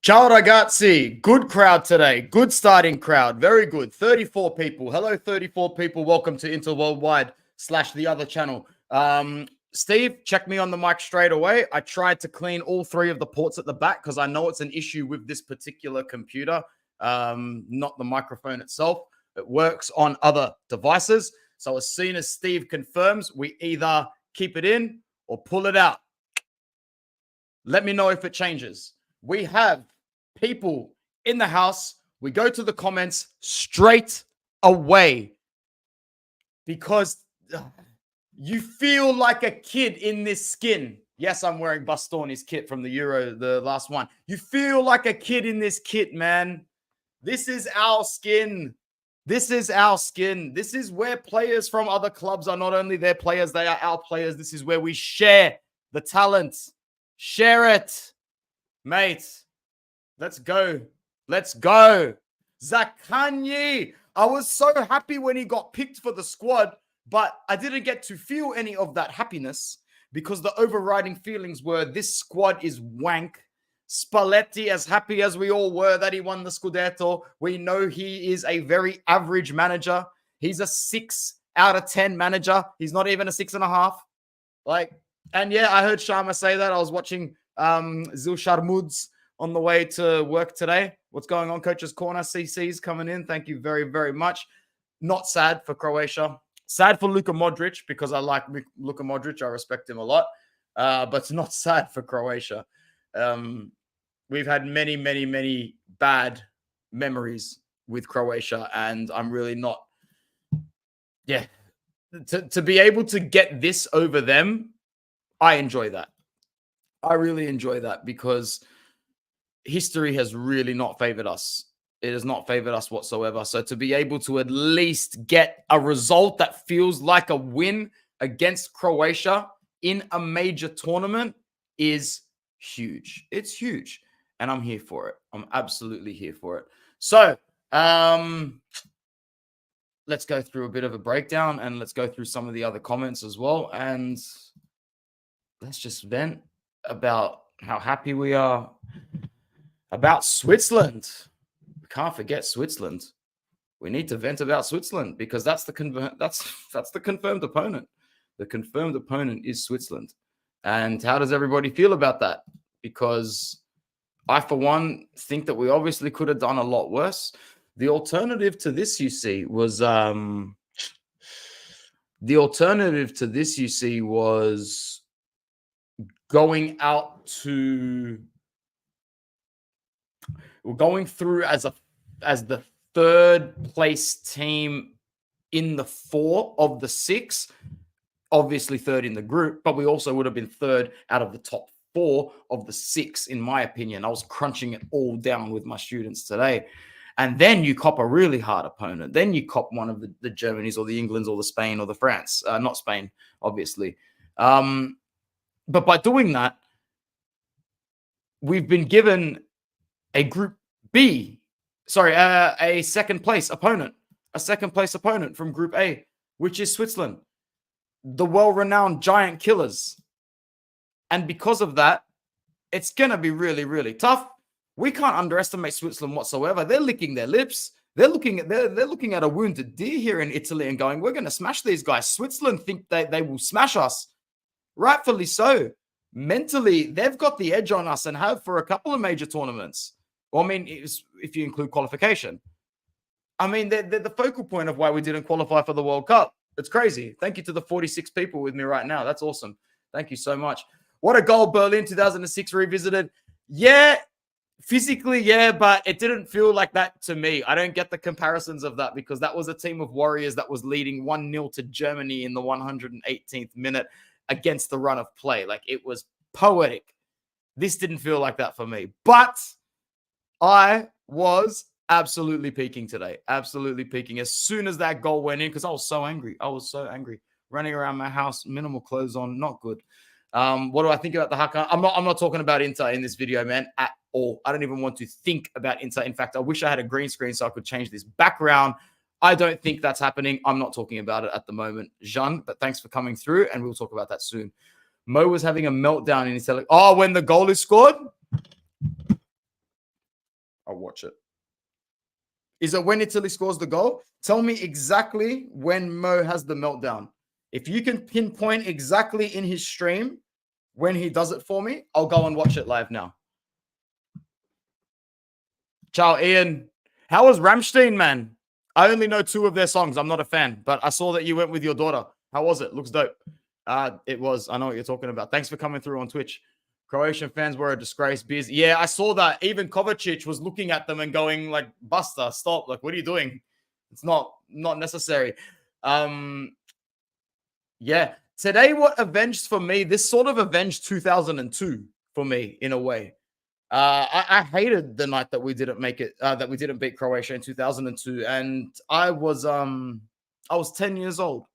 Ciao ragazzi, good crowd today, good starting crowd, very good, 34 people. Hello 34 people, welcome to Inter Worldwide / the other channel. Steve, check me on the mic straight away. I tried to clean all 3 of the ports at the back because I know it's an issue with this particular computer, not the microphone itself. It works on other devices. So as soon as Steve confirms, we either keep it in or pull it out. Let me know if it changes. We have people in the house. We go to the comments straight away because you feel like a kid in this skin. Yes, I'm wearing Bastoni's kit from the Euro, the last one. You feel like a kid in this kit, man. This is our skin. This is our skin. This is where players from other clubs are not only their players, they are our players. This is where we share the talent. Share it, mate. Let's go. Let's go. Zakanyi. I was so happy when he got picked for the squad, but I didn't get to feel any of that happiness because the overriding feelings were this squad is wank. Spalletti, as happy as we all were that he won the Scudetto, we know he is a very average manager. He's a 6 out of 10 manager. He's not even a 6.5. And yeah, I heard Sharma say that. I was watching Zil Sharmuds on the way to work today. What's going on, Coach's Corner? CC's coming in. Thank you very, very much. Not sad for Croatia. Sad for Luka Modric because I like Luka Modric. I respect him a lot. But it's not sad for Croatia. We've had many, many, many bad memories with Croatia. And I'm really not... Yeah. To be able to get this over them, I enjoy that. I really enjoy that because history has really not favored us. It has not favored us whatsoever. So to be able to at least get a result that feels like a win against Croatia in a major tournament is huge. It's huge. And I'm here for it. I'm absolutely here for it. So let's go through a bit of a breakdown and let's go through some of the other comments as well. And let's just vent about how happy we are about Switzerland. We can't forget Switzerland. We need to vent about Switzerland because that's the confirmed opponent. The confirmed opponent is Switzerland. And how does everybody feel about that? Because I, for one, think that we obviously could have done a lot worse. The alternative to this, you see, was going out to... We're going through as the 3rd place team in the 4 of the 6, obviously 3rd in the group, but we also would have been 3rd out of the top 4 of the 6, in my opinion. I was crunching it all down with my students today. And then you cop a really hard opponent. Then you cop one of the Germanys or the Englands or the Spain or the France. Not Spain, obviously. But by doing that, we've been given a Group B, a second place opponent from Group A, which is Switzerland, the well-renowned giant killers. And because of that, it's going to be really, really tough. We can't underestimate Switzerland whatsoever. They're licking their lips. They're looking at a wounded deer here in Italy and going, we're going to smash these guys. Switzerland think they will smash us. Rightfully so. Mentally, they've got the edge on us and have for a couple of major tournaments. Well, I mean, if you include qualification. I mean, they're the focal point of why we didn't qualify for the World Cup. It's crazy. Thank you to the 46 people with me right now. That's awesome. Thank you so much. What a goal, Berlin 2006 revisited. Yeah, physically, yeah, but it didn't feel like that to me. I don't get the comparisons of that because that was a team of warriors that was leading 1-0 to Germany in the 118th minute against the run of play. Like, it was poetic. This didn't feel like that for me. But I was absolutely peaking today. Absolutely peaking. As soon as that goal went in, because I was so angry. I was so angry. Running around my house, minimal clothes on, not good. What do I think about the Haka? I'm not talking about Inter in this video, man, at all. I don't even want to think about Inter. In fact, I wish I had a green screen so I could change this background. I don't think that's happening. I'm not talking about it at the moment, Jean, but thanks for coming through, and we'll talk about that soon. Mo was having a meltdown in his tele. Oh, when the goal is scored? I'll watch it. Is it when Italy scores the goal? Tell me exactly when Mo has the meltdown. If you can pinpoint exactly in his stream when he does it for me, I'll go and watch it live now. Ciao, Ian. How was Rammstein, man? I only know 2 of their songs. I'm not a fan, but I saw that you went with your daughter. How was it? Looks dope. It was. I know what you're talking about. Thanks for coming through on Twitch. Croatian fans were a disgrace. Busy. Yeah, I saw that. Even Kovacic was looking at them and going like, "Buster, stop! Like, what are you doing? It's not necessary." Yeah. Today, what avenged for me? This sort of avenged 2002 for me in a way. I hated the night that we didn't make it, that we didn't beat Croatia in 2002, and I was 10 years old.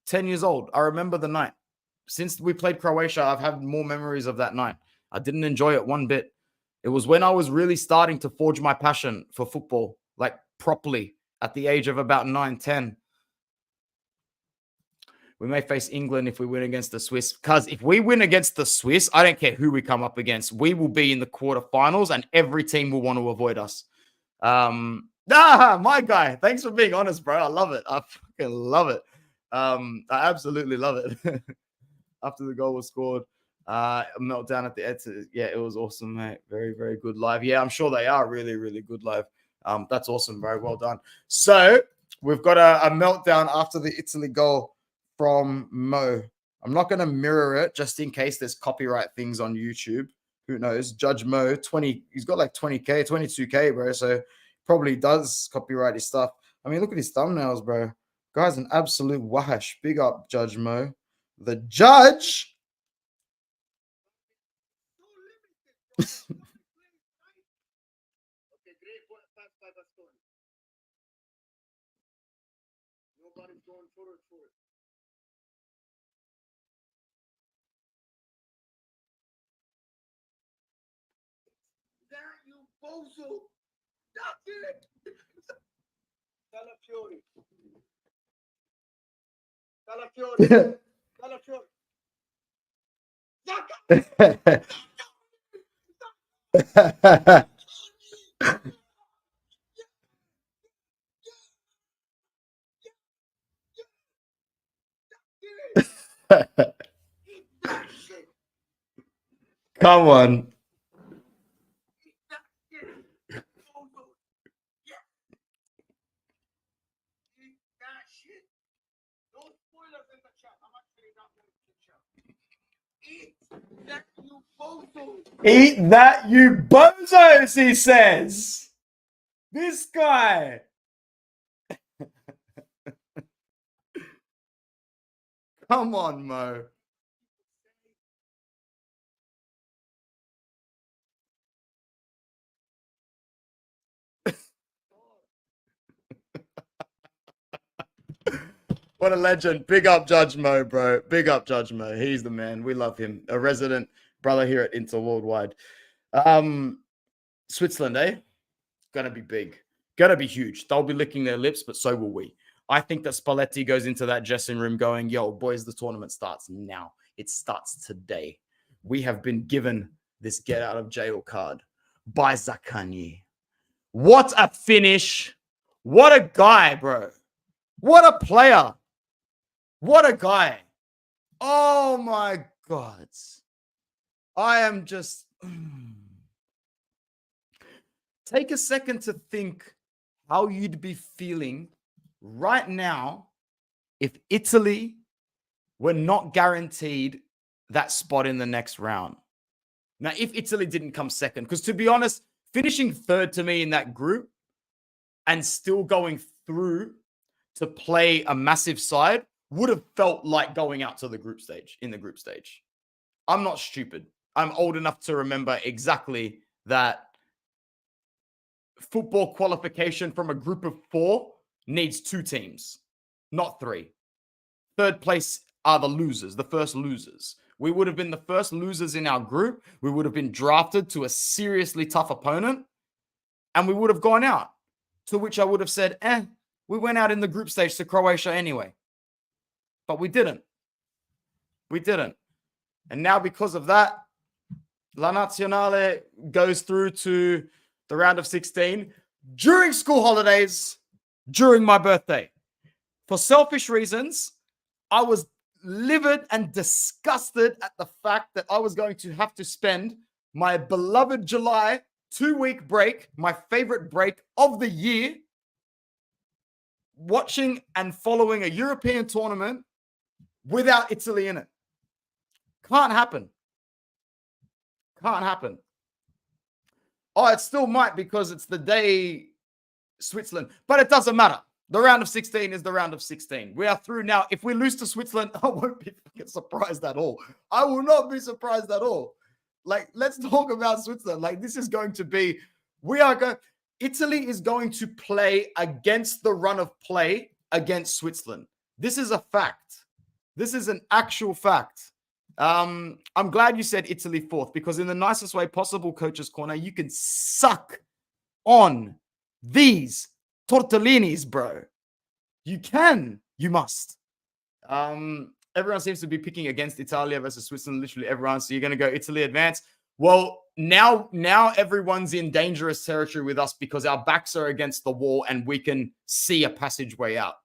10 years old. I remember the night. Since we played Croatia, I've had more memories of that night. I didn't enjoy it one bit. It was when I was really starting to forge my passion for football, like properly, at the age of about 9, 10. We may face England if we win against the Swiss. Because if we win against the Swiss, I don't care who we come up against. We will be in the quarterfinals and every team will want to avoid us. My guy. Thanks for being honest, bro. I love it. I fucking love it. I absolutely love it. After the goal was scored, a meltdown at the end. Yeah, it was awesome, mate. Very, very good live. Yeah, I'm sure they are really, really good live. That's awesome, bro. Well done. So we've got a meltdown after the Italy goal from Mo. I'm not going to mirror it just in case there's copyright things on YouTube. Who knows? Judge Mo, 20. He's got like 20K, 22K, bro. So probably does copyright his stuff. I mean, look at his thumbnails, bro. Guy's an absolute wash. Big up, Judge Mo. The judge. Nobody's going for it. That you bozo. That's it. Calafiori. Calafiori. Calafiori. Come on. Eat that, you bozos, he says. This guy. Come on, Mo. What a legend. Big up Judge Mo, bro. Big up Judge Mo. He's the man. We love him. A resident brother here at Inter Worldwide. Switzerland, eh? Gonna be big. Gonna be huge. They'll be licking their lips, but so will we. I think that Spalletti goes into that dressing room going, yo, boys, the tournament starts now. It starts today. We have been given this get out of jail card by Zaccagni. What a finish. What a guy, bro. What a player. What a guy. Oh my God. I am just... Take a second to think how you'd be feeling right now if Italy were not guaranteed that spot in the next round. Now, if Italy didn't come second, because to be honest, finishing third to me in that group and still going through to play a massive side would have felt like going out to the group stage, in the group stage. I'm not stupid. I'm old enough to remember exactly that football qualification from a group of 4 needs 2 teams, not 3. Third place are the losers, the first losers. We would have been the first losers in our group. We would have been drafted to a seriously tough opponent, and we would have gone out, to which I would have said, we went out in the group stage to Croatia anyway. But we didn't. We didn't. And now because of that, La Nazionale goes through to the round of 16 during school holidays, during my birthday. For selfish reasons, I was livid and disgusted at the fact that I was going to have to spend my beloved July 2-week break, my favorite break of the year, watching and following a European tournament without Italy in it. Can't happen. Can't happen. Oh, it still might because it's the day Switzerland, but it doesn't matter. The round of 16 is the round of 16. We are through now. If we lose to Switzerland, I won't be surprised at all. I will not be surprised at all. Like, let's talk about Switzerland. Like, this is going to be, Italy is going to play against the run of play against Switzerland. This is a fact. This is an actual fact. I'm glad you said Italy fourth, because in the nicest way possible, Coach's Corner, you can suck on these tortellinis, bro. You can. You must. Everyone seems to be picking against Italia versus Switzerland, literally everyone. So you're going to go Italy advance. Well, now everyone's in dangerous territory with us because our backs are against the wall and we can see a passageway out.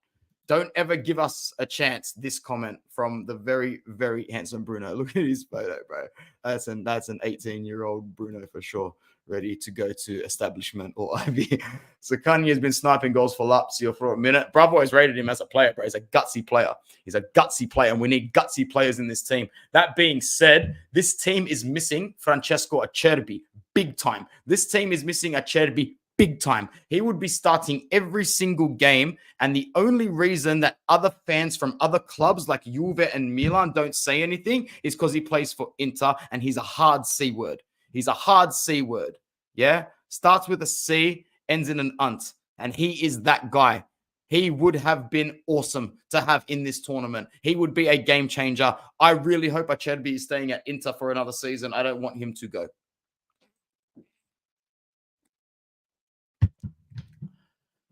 Don't ever give us a chance. This comment from the very, very handsome Bruno. Look at his photo, bro. That's an 18-year-old Bruno for sure, ready to go to establishment or Ivy. So Kanye has been sniping goals for Lazio for a minute. Bravo has rated him as a player, bro. He's a gutsy player. He's a gutsy player, and we need gutsy players in this team. That being said, this team is missing Francesco Acerbi big time. This team is missing Acerbi big time. He would be starting every single game. And the only reason that other fans from other clubs like Juve and Milan don't say anything is because he plays for Inter and he's a hard C word. He's a hard C word. Yeah. Starts with a C, ends in an unt. And he is that guy. He would have been awesome to have in this tournament. He would be a game changer. I really hope Acerbi is staying at Inter for another season. I don't want him to go.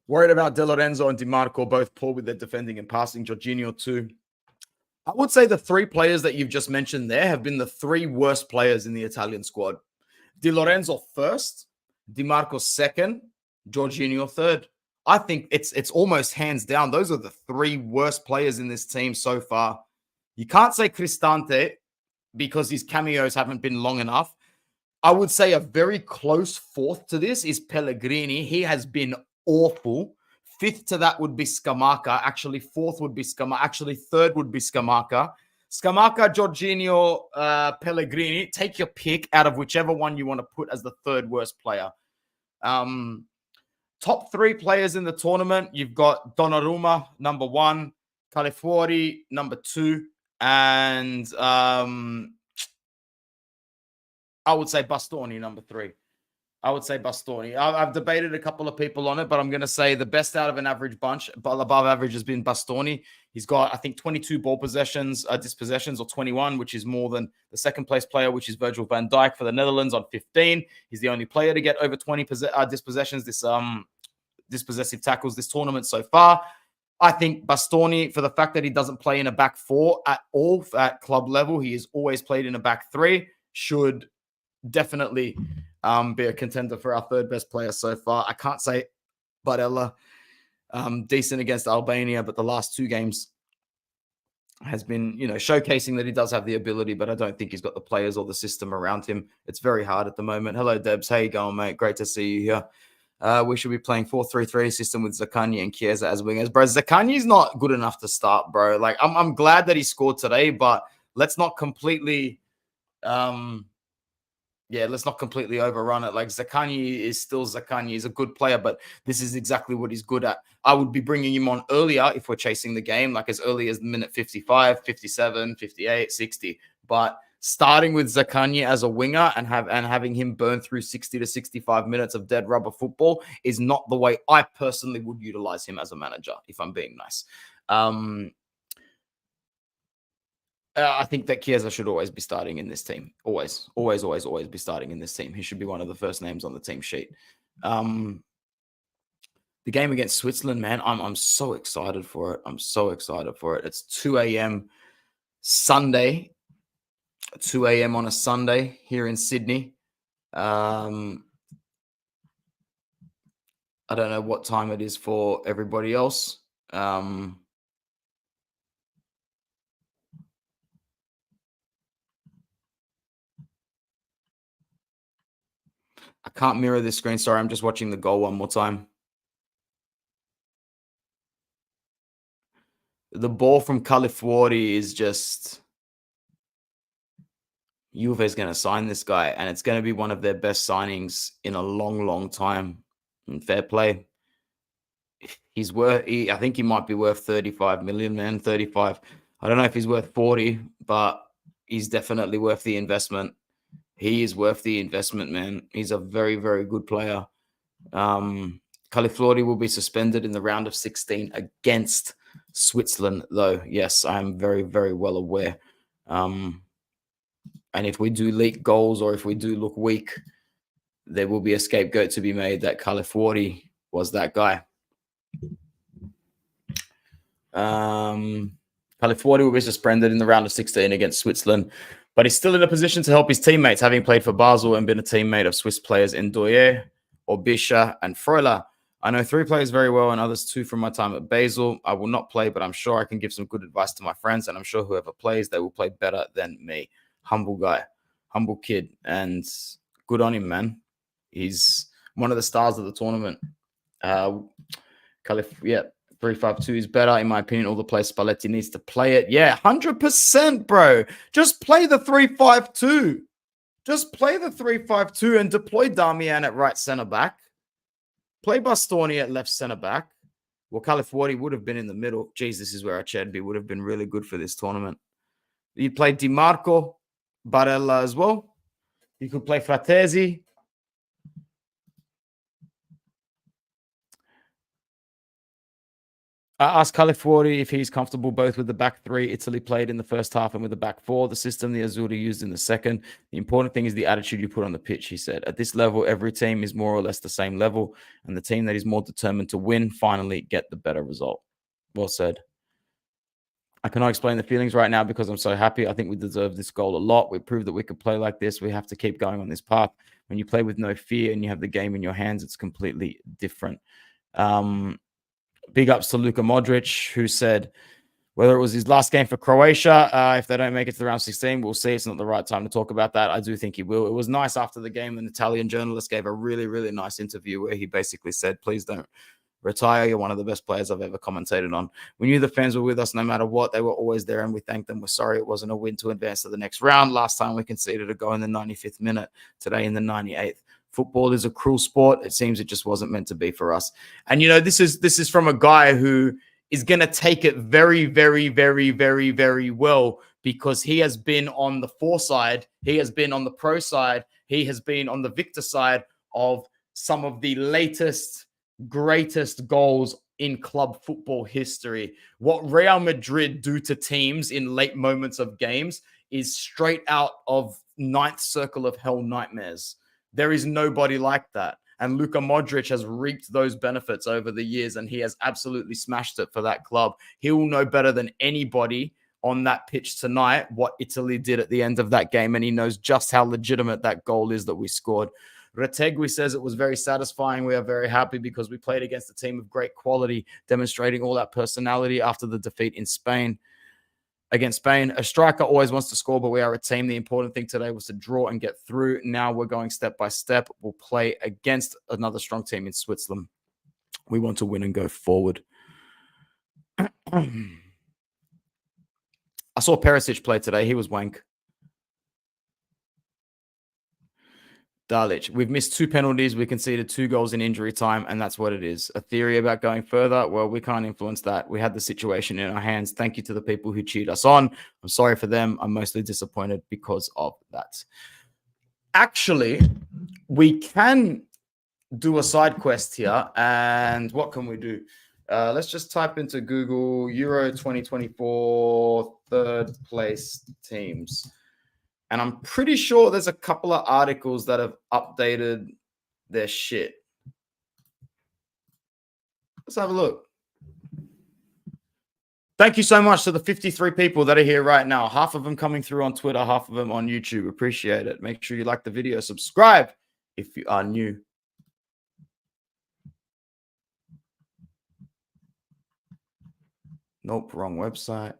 Worried about De Lorenzo and Di Marco, both poor with their defending and passing. Jorginho too. I would say the three players that you've just mentioned there have been the three worst players in the Italian squad. Di Lorenzo first, Di Marco second, Jorginho third. I think it's almost hands down. Those are the three worst players in this team so far. You can't say Cristante because his cameos haven't been long enough. I would say a very close fourth to this is Pellegrini. He has been awful. Fifth to that would be Scamacca. Actually, fourth would be Scamacca. Actually, third would be Scamacca. Scamacca, Jorginho, Pellegrini. Take your pick out of whichever one you want to put as the third worst player. Top three players in the tournament. You've got Donnarumma, number one, Calafiori, number two, and I would say Bastoni, number three. I would say Bastoni. I've debated a couple of people on it, but I'm going to say the best out of an average bunch, but above average has been Bastoni. He's got, I think, 22 ball possessions, dispossessions, or 21, which is more than the second place player, which is Virgil van Dijk for the Netherlands on 15. He's the only player to get over 20 dispossessions, dispossessive tackles this tournament so far. I think Bastoni, for the fact that he doesn't play in a back four at all at club level, he has always played in a back three, should definitely be a contender for our third best player so far. I can't say Barella, decent against Albania, but the last two games has been, showcasing that he does have the ability, but I don't think he's got the players or the system around him. It's very hard at the moment. Hello, Debs. How you going, mate? Great to see you here. We should be playing 4-3-3 system with Zaccagni and Chiesa as wingers. Bro, Zaccagni's not good enough to start, bro. Like, I'm glad that he scored today, but let's not completely let's not completely overrun it. Like, Zaccagni is still Zaccagni. He's a good player, but this is exactly what he's good at. I would be bringing him on earlier if we're chasing the game, like as early as minute 55, 57, 58, 60. But starting with Zaccagni as a winger and having him burn through 60 to 65 minutes of dead rubber football is not the way I personally would utilize him as a manager, if I'm being nice. I think that Chiesa should always be starting in this team. Always be starting in this team. He should be one of the first names on the team sheet. The game against Switzerland, man, I'm so excited for it. I'm so excited for it. It's 2 a.m. Sunday. 2 a.m. on a Sunday here in Sydney. I don't know what time it is for everybody else. I can't mirror this screen. Sorry, I'm just watching the goal one more time. The ball from Califuori is just Juve is going to sign this guy, and it's going to be one of their best signings in a long, long time. And fair play. He's worth. I think he might be worth 35 million, man. 35. I don't know if he's worth 40, but he's definitely worth the investment. He is worth the investment, man. He's a very, very good player. Califlori will be suspended in the round of 16 against Switzerland, though. Yes, I'm very, very well aware. And if we do leak goals or if we do look weak, there will be a scapegoat to be made that Califlori was that guy. Califlori will be suspended in the round of 16 against Switzerland, but he's still in a position to help his teammates, having played for Basel and been a teammate of Swiss players Ndoye, Orbisha, and Freuler. I know 3 players very well and others 2 from my time at Basel. I will not play, but I'm sure I can give some good advice to my friends, and I'm sure whoever plays, they will play better than me. Humble guy, humble kid, and good on him, man. He's one of the stars of the tournament. Yeah, 3-5-2 is better, in my opinion. All the players Spalletti needs to play it. Yeah, 100%, bro. Just play the 3-5-2. Just play the 3-5-2 and deploy Damian at right center back. Play Bastoni at left center back. Well, Califuori would have been in the middle. Jeez, this is where Acerbi would have been really good for this tournament. You'd play Di Marco, Barella as well. You could play Fratesi. I asked Califuori if he's comfortable both with the back 3 Italy played in the first half and with the back 4, the system the Azzurri used in the second. The important thing is the attitude you put on the pitch, he said. At this level, every team is more or less the same level, and the team that is more determined to win finally get the better result. Well said. I cannot explain the feelings right now because I'm so happy. I think we deserve this goal a lot. We proved that we could play like this. We have to keep going on this path. When you play with no fear and you have the game in your hands, it's completely different. Big ups to Luka Modric, who said whether it was his last game for Croatia, if they don't make it to the round 16, we'll see. It's not the right time to talk about that. I do think he will. It was nice after the game. An Italian journalist gave a really, really nice interview where he basically said, please don't retire. You're one of the best players I've ever commentated on. We knew the fans were with us no matter what. They were always there, and we thanked them. We're sorry it wasn't a win to advance to the next round. Last time we conceded a goal in the 95th minute. Today in the 98th. Football is a cruel sport. It seems it just wasn't meant to be for us. And, you know, this is from a guy who is going to take it very, very, very, very, very well because he has been on the side. He has been on the pro side. He has been on the victor side of some of the latest, greatest goals in club football history. What Real Madrid do to teams in late moments of games is straight out of Ninth Circle of Hell nightmares. There is nobody like that. And Luka Modric has reaped those benefits over the years, and he has absolutely smashed it for that club. He will know better than anybody on that pitch tonight what Italy did at the end of that game, and he knows just how legitimate that goal is that we scored. Retegui says it was very satisfying. We are very happy because we played against a team of great quality, demonstrating all that personality after the defeat in Spain. Against Spain, a striker always wants to score, but we are a team. The important thing today was to draw and get through. Now we're going step by step. We'll play against another strong team in Switzerland. We want to win and go forward. I saw Perisic play today. He was wank. Dalic, we've missed 2 penalties. We conceded 2 goals in injury time, and that's what it is. A theory about going further? Well, we can't influence that. We had the situation in our hands. Thank you to the people who cheered us on. I'm sorry for them. I'm mostly disappointed because of that. Actually, we can do a side quest here, and what can we do? Let's just type into Google Euro 2024 third place teams. And I'm pretty sure there's a couple of articles that have updated their shit. Let's have a look. Thank you so much to the 53 people that are here right now. Half of them coming through on Twitter, half of them on YouTube. Appreciate it. Make sure you like the video. Subscribe if you are new. Nope, wrong website.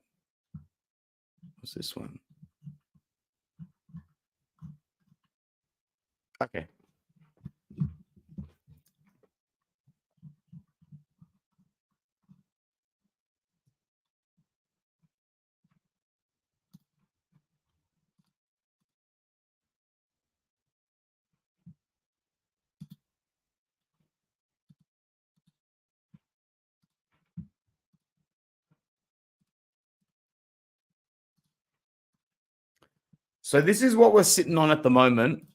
What's this one? Okay. So this is what we're sitting on at the moment.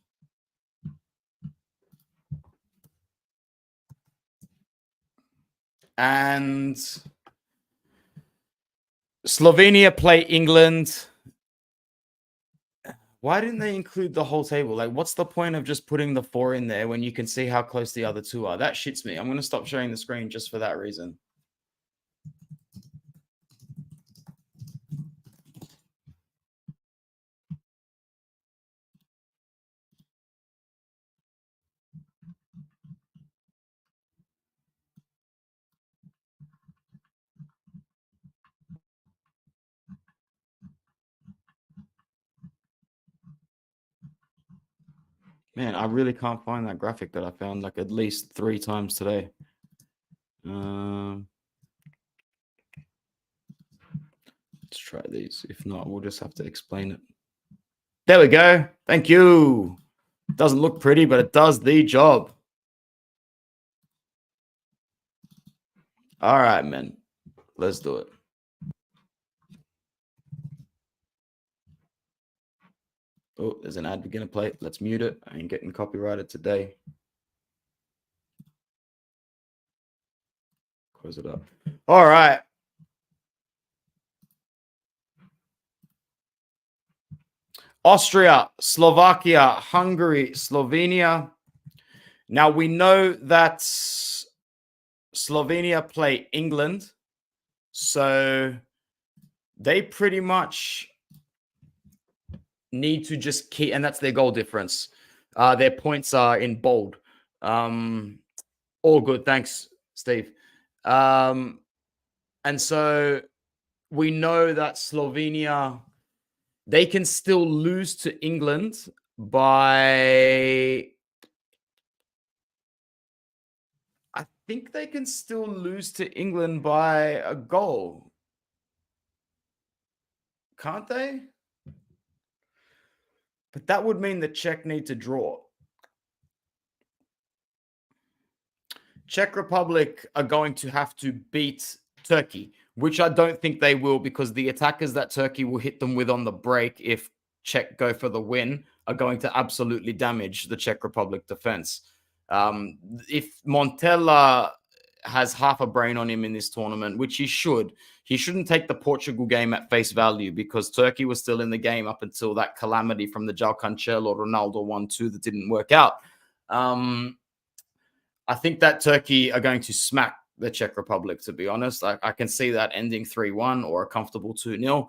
And Slovenia play England. Why didn't they include the whole table? Like, what's the point of just putting the 4 in there when you can see how close the other 2 are? That shits me. I'm going to stop sharing the screen just for that reason. Man, I really can't find that graphic that I found like at least 3 times today. Let's try these. If not, we'll just have to explain it. There we go. Thank you. Doesn't look pretty, but it does the job. All right, man. Let's do it. Oh, there's an ad beginner play. Let's mute it. I ain't getting copyrighted today. Close it up. All right. Austria, Slovakia, Hungary, Slovenia. Now we know that Slovenia play England. So they pretty much need to just keep, and that's their goal difference. Their points are in bold. All good. Thanks, Steve. And so we know that Slovenia, they can still lose to England by, I think they can still lose to England by a goal. Can't they? But that would mean the Czech need to draw. Czech Republic are going to have to beat Turkey, which I don't think they will, because the attackers that Turkey will hit them with on the break, if Czech go for the win, are going to absolutely damage the Czech Republic defense. If Montella has half a brain on him in this tournament, which he shouldn't take the Portugal game at face value, because Turkey was still in the game up until that calamity from the João Cancelo Ronaldo 1-2 that didn't work out. I think that Turkey are going to smack the Czech Republic, to be honest. I can see that ending 3-1 or a comfortable 2-0.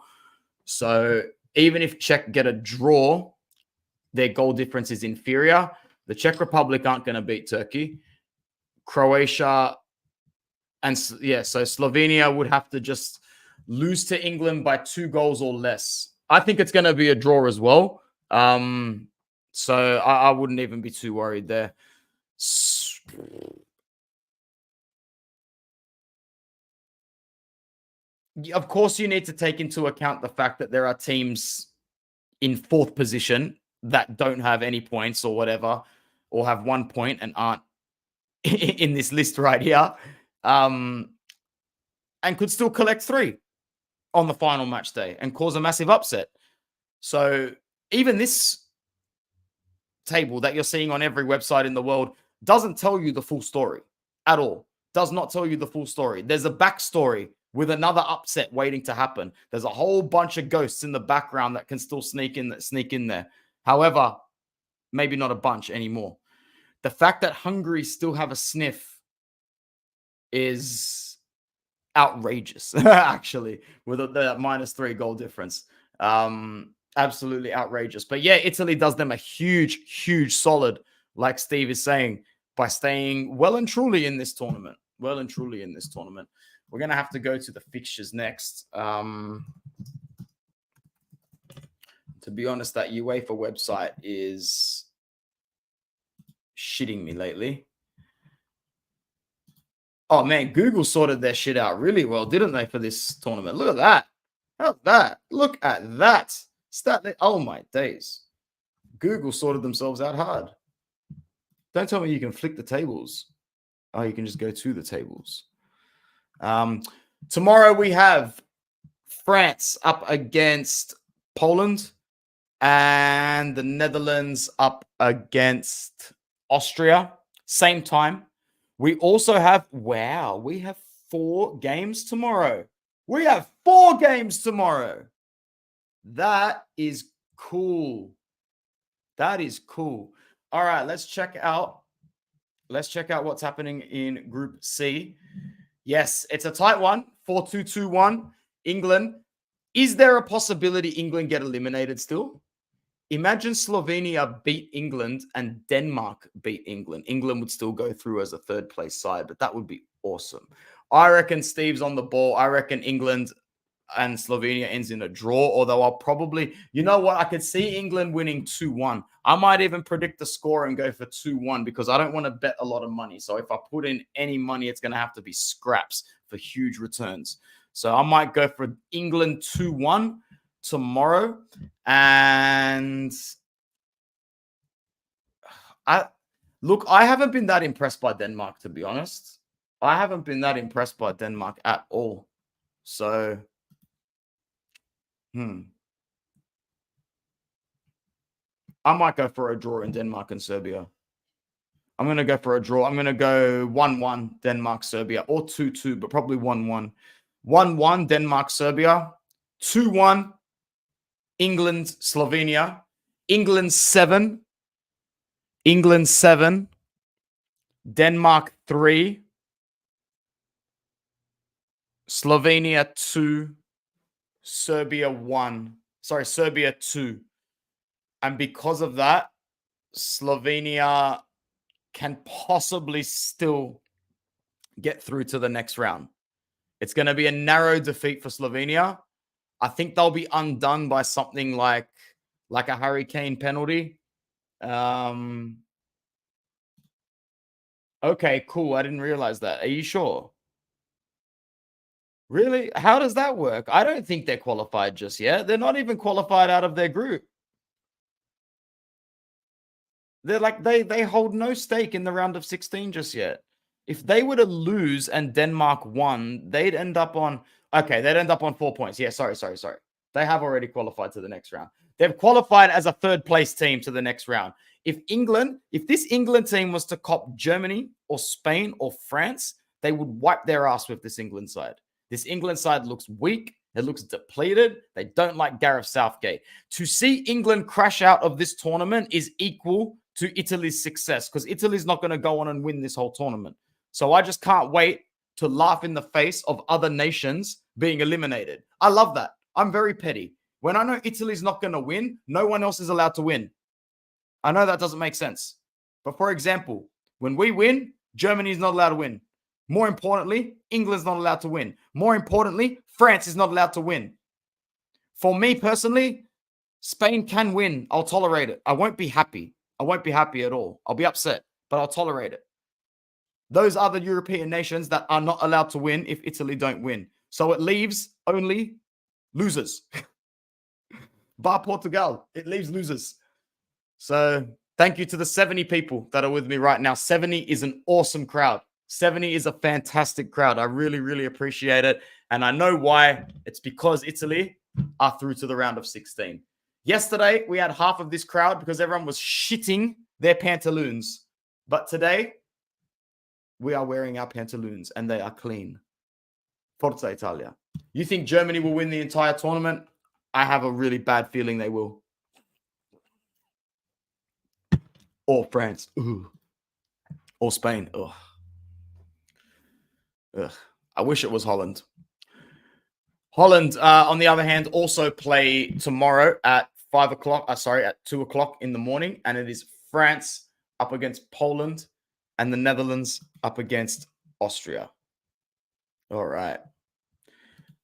So even if Czech get a draw, their goal difference is inferior. The Czech Republic aren't going to beat Turkey. Croatia, and yeah, so Slovenia would have to just lose to England by 2 goals or less. I think it's going to be a draw as well. So I wouldn't even be too worried there. Of course, you need to take into account the fact that there are teams in 4th position that don't have any points or whatever, or have 1 point and aren't in this list right here, and could still collect 3 on the final match day and cause a massive upset. So even this table that you're seeing on every website in the world doesn't tell you the full story at all. Does not tell you the full story. There's a backstory with another upset waiting to happen. There's a whole bunch of ghosts in the background that can still sneak in there. However, maybe not a bunch anymore. The fact that Hungary still have a sniff is outrageous, actually, with the -3 goal difference. Absolutely outrageous. But yeah, Italy does them a huge solid, like Steve is saying, by staying well and truly in this tournament. we're going to have to go to the fixtures next. To be honest, that UEFA website is shitting me lately. Oh, man, Google sorted their shit out really well, didn't they, for this tournament? Look at that. How's that? Look at that. Oh, my days. Google sorted themselves out hard. Don't tell me you can flick the tables. Oh, you can just go to the tables. Tomorrow we have France up against Poland and the Netherlands up against Austria. Same time. We also have, we have 4 games tomorrow. We have 4 games tomorrow. That is cool. That is cool. All right, let's check out what's happening in Group C. Yes, it's a tight one. 4-2-2-1. England. Is there a possibility England get eliminated still? Imagine Slovenia beat England and Denmark beat England. England would still go through as a third place side, but that would be awesome. I reckon Steve's on the ball. I reckon England and Slovenia ends in a draw, although I'll probably, you know what? I could see England winning 2-1. I might even predict the score and go for 2-1 because I don't want to bet a lot of money. So if I put in any money, it's going to have to be scraps for huge returns. So I might go for England 2-1 tomorrow. And I haven't been that impressed by Denmark, to be honest. I haven't been that impressed by Denmark at all. So, I might go for a draw in Denmark and Serbia. I'm going to go for a draw. I'm going to go 1-1 Denmark, Serbia, or 2-2, but probably 1-1. 1-1 Denmark, Serbia. 2-1 England, Slovenia. England 7. Denmark 3. Slovenia 2. Serbia 1. Sorry, Serbia 2. And because of that, Slovenia can possibly still get through to the next round. It's going to be a narrow defeat for Slovenia. I think they'll be undone by something like a Harry Kane penalty. Okay, cool. I didn't realize that. Are you sure? Really? How does that work? I don't think they're qualified just yet. They're not even qualified out of their group. They're like, they hold no stake in the round of 16 just yet. If they were to lose and Denmark won, they'd end up on 4 points. Yeah, sorry. They have already qualified to the next round. They've qualified as a third place team to the next round. If this England team was to cop Germany or Spain or France, they would wipe their ass with this England side. This England side looks weak. It looks depleted. They don't like Gareth Southgate. To see England crash out of this tournament is equal to Italy's success because Italy's not going to go on and win this whole tournament. So I just can't wait to laugh in the face of other nations being eliminated. I love that. I'm very petty. When I know Italy's not going to win, no one else is allowed to win. I know that doesn't make sense. But for example, when we win, Germany is not allowed to win. More importantly, England's not allowed to win. More importantly, France is not allowed to win. For me personally, Spain can win. I'll tolerate it. I won't be happy. I won't be happy at all. I'll be upset, but I'll tolerate it. Those other European nations that are not allowed to win if Italy don't win. So it leaves only losers. Bar Portugal, it leaves losers. So thank you to the 70 people that are with me right now. 70 is an awesome crowd. 70 is a fantastic crowd. I really, really appreciate it. And I know why. It's because Italy are through to the round of 16. Yesterday, we had half of this crowd because everyone was shitting their pantaloons. But today, we are wearing our pantaloons and they are clean. Forza Italia. You think Germany will win the entire tournament? I have a really bad feeling they will. Or France. Ooh. Or Spain. Ugh. I wish it was Holland. Holland, on the other hand, also play tomorrow at 2 o'clock in the morning. And it is France up against Poland and the Netherlands up against Austria. All right.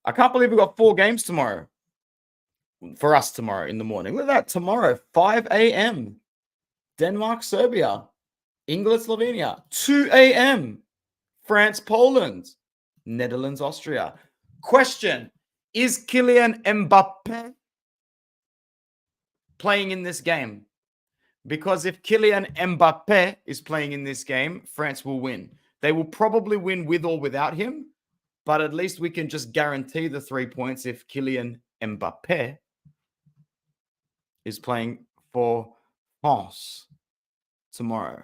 I can't believe we got 4 games tomorrow. For us tomorrow in the morning. Look at that. Tomorrow, 5 a.m. Denmark, Serbia. England, Slovenia. 2 a.m. France, Poland. Netherlands, Austria. Question. Is Kylian Mbappe playing in this game? Because if Kylian Mbappe is playing in this game, France will win. They will probably win with or without him, but at least we can just guarantee the 3 points if Kylian Mbappe is playing for France tomorrow.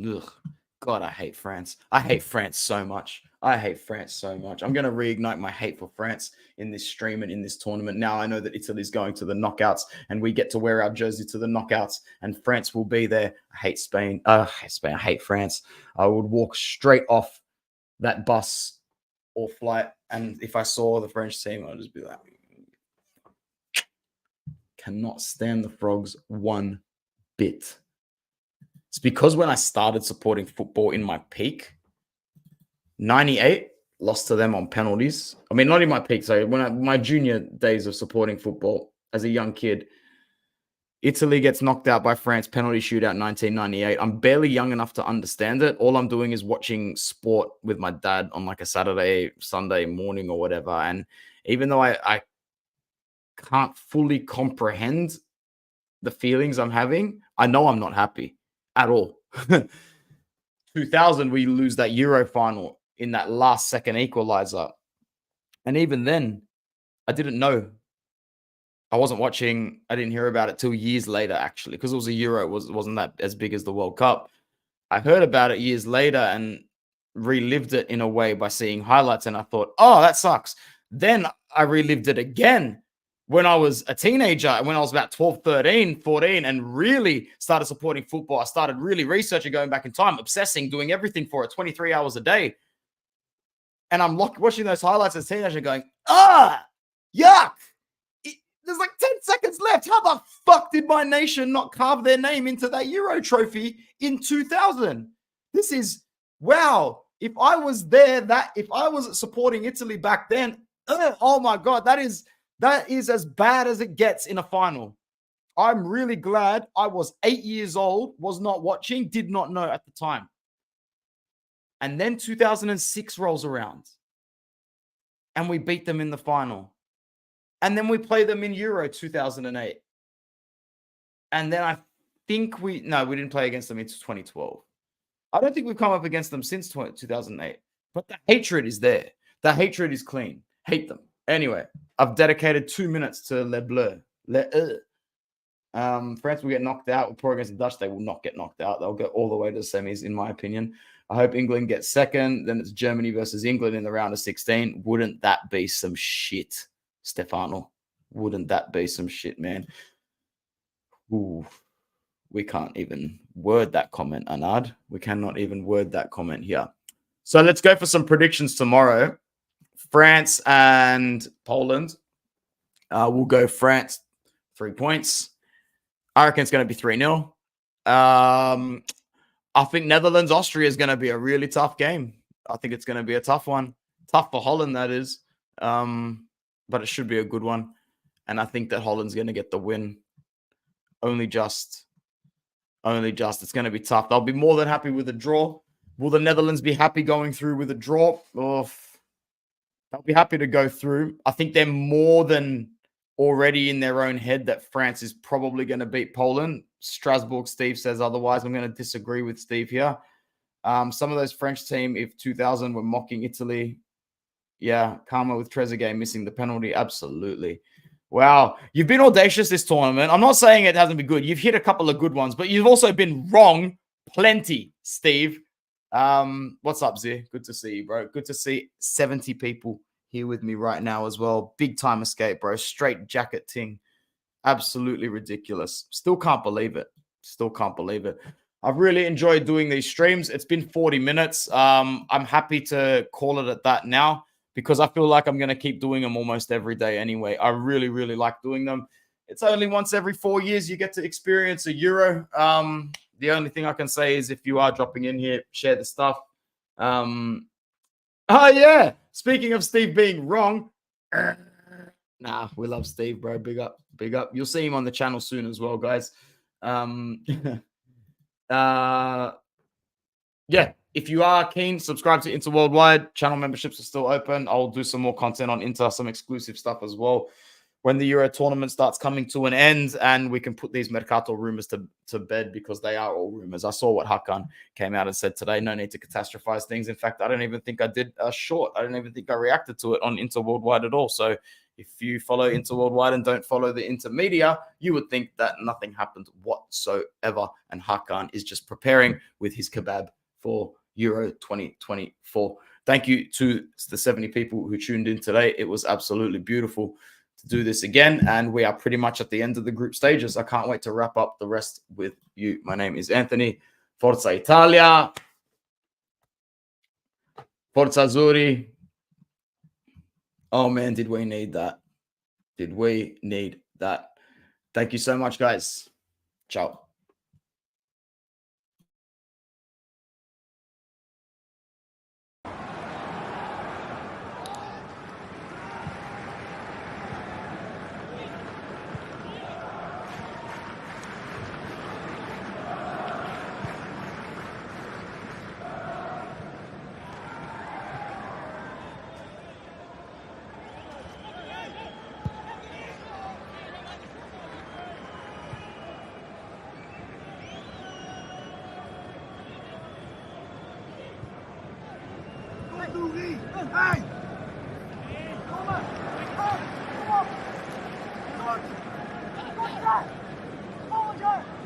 Ugh. God, I hate France. I hate France so much. I hate France so much. I'm going to reignite my hate for France in this stream and in this tournament. Now I know that Italy's going to the knockouts and we get to wear our jersey to the knockouts and France will be there. I hate Spain. I hate France. I would walk straight off that bus or flight. And if I saw the French team, I'd just be like, cannot stand the Frogs one bit. It's because when I started supporting football in my peak, 98, lost to them on penalties. I mean, not in my peak, so my junior days of supporting football as a young kid, Italy gets knocked out by France, penalty shootout 1998. I'm barely young enough to understand it. All I'm doing is watching sport with my dad on like a Saturday, Sunday morning or whatever. And even though I can't fully comprehend the feelings I'm having, I know I'm not happy at all. 2000, we lose that Euro final in that last second equalizer. And even then, I didn't know. I wasn't watching. I didn't hear about it till years later, actually, because it was a Euro. It wasn't that as big as the World Cup. I heard about it years later and relived it in a way by seeing highlights. And I thought, oh, that sucks. Then I relived it again when I was a teenager, when I was about 12, 13, 14, and really started supporting football. I started really researching, going back in time, obsessing, doing everything for it, 23 hours a day. And I'm watching those highlights as a teenager going, yuck. There's like 10 seconds left. How the fuck did my nation not carve their name into that Euro trophy in 2000? This is, wow. If I was there, if I was supporting Italy back then, oh my God, that is as bad as it gets in a final. I'm really glad I was 8 years old, was not watching, did not know at the time. And then 2006 rolls around and we beat them in the final. And then we play them in Euro 2008. And then I think we didn't play against them until 2012. I don't think we've come up against them since 2008. But the hatred is there. The hatred is clean. Hate them. Anyway, I've dedicated 2 minutes to Les Bleus. France will get knocked out. We'll probably against the Dutch. They will not get knocked out. They'll go all the way to the semis, in my opinion. I hope England gets second. Then it's Germany versus England in the round of 16. Wouldn't that be some shit, Stefano? Wouldn't that be some shit, man? Ooh, we can't even word that comment, Anad. We cannot even word that comment here. So let's go for some predictions tomorrow. France and Poland. We'll go France, 3 points. I reckon it's going to be 3-0. I think Netherlands, Austria is going to be a really tough game. I think it's going to be a tough one. Tough for Holland, that is. But it should be a good one. And I think that Holland's going to get the win. Only just. It's going to be tough. They'll be more than happy with a draw. Will the Netherlands be happy going through with a draw? Oh, they'll be happy to go through. I think they're more than already in their own head that France is probably going to beat Poland. Strasbourg, Steve says otherwise. I'm going to disagree with Steve here. Some of those French team, if 2000 were mocking Italy, yeah, karma with Trezeguet missing the penalty. Absolutely. Wow. You've been audacious this tournament. I'm not saying it hasn't been good. You've hit a couple of good ones, but you've also been wrong plenty, Steve. What's up, Z? Good to see you, bro. Good to see 70 people here with me right now as well. Big time escape, bro. Straight jacket ting. Absolutely ridiculous. Still can't believe it. I've really enjoyed doing these streams. It's been 40 minutes. I'm happy to call it at that now because I feel like I'm going to keep doing them almost every day anyway. I really, really like doing them. It's only once every 4 years you get to experience a Euro. The only thing I can say is if you are dropping in here, share the stuff. Oh, yeah. Speaking of Steve being wrong. Nah, we love Steve, bro. Big up. Big up. You'll see him on the channel soon as well, guys. uh yeah, if you are keen, subscribe to Inter Worldwide. Channel memberships are still open. I'll do some more content on Inter, some exclusive stuff as well when the Euro tournament starts coming to an end, and we can put these Mercato rumors to bed, because they are all rumors. I saw what Hakan came out and said today. No need to catastrophize things. In fact, I don't even think I did a short. I don't even think I reacted to it on Inter Worldwide at all. So if you follow Inter Worldwide and don't follow the Intermedia, you would think that nothing happened whatsoever. And Hakan is just preparing with his kebab for Euro 2024. Thank you to the 70 people who tuned in today. It was absolutely beautiful to do this again, and we are pretty much at the end of the group stages. I can't wait to wrap up the rest with you. My name is Anthony. Forza Italia. Forza Azzurri. Oh man, did we need that? Did we need that? Thank you so much, guys. Ciao. Hey! Kom maar! Kom op! Goed! Goed! Volgend jaar!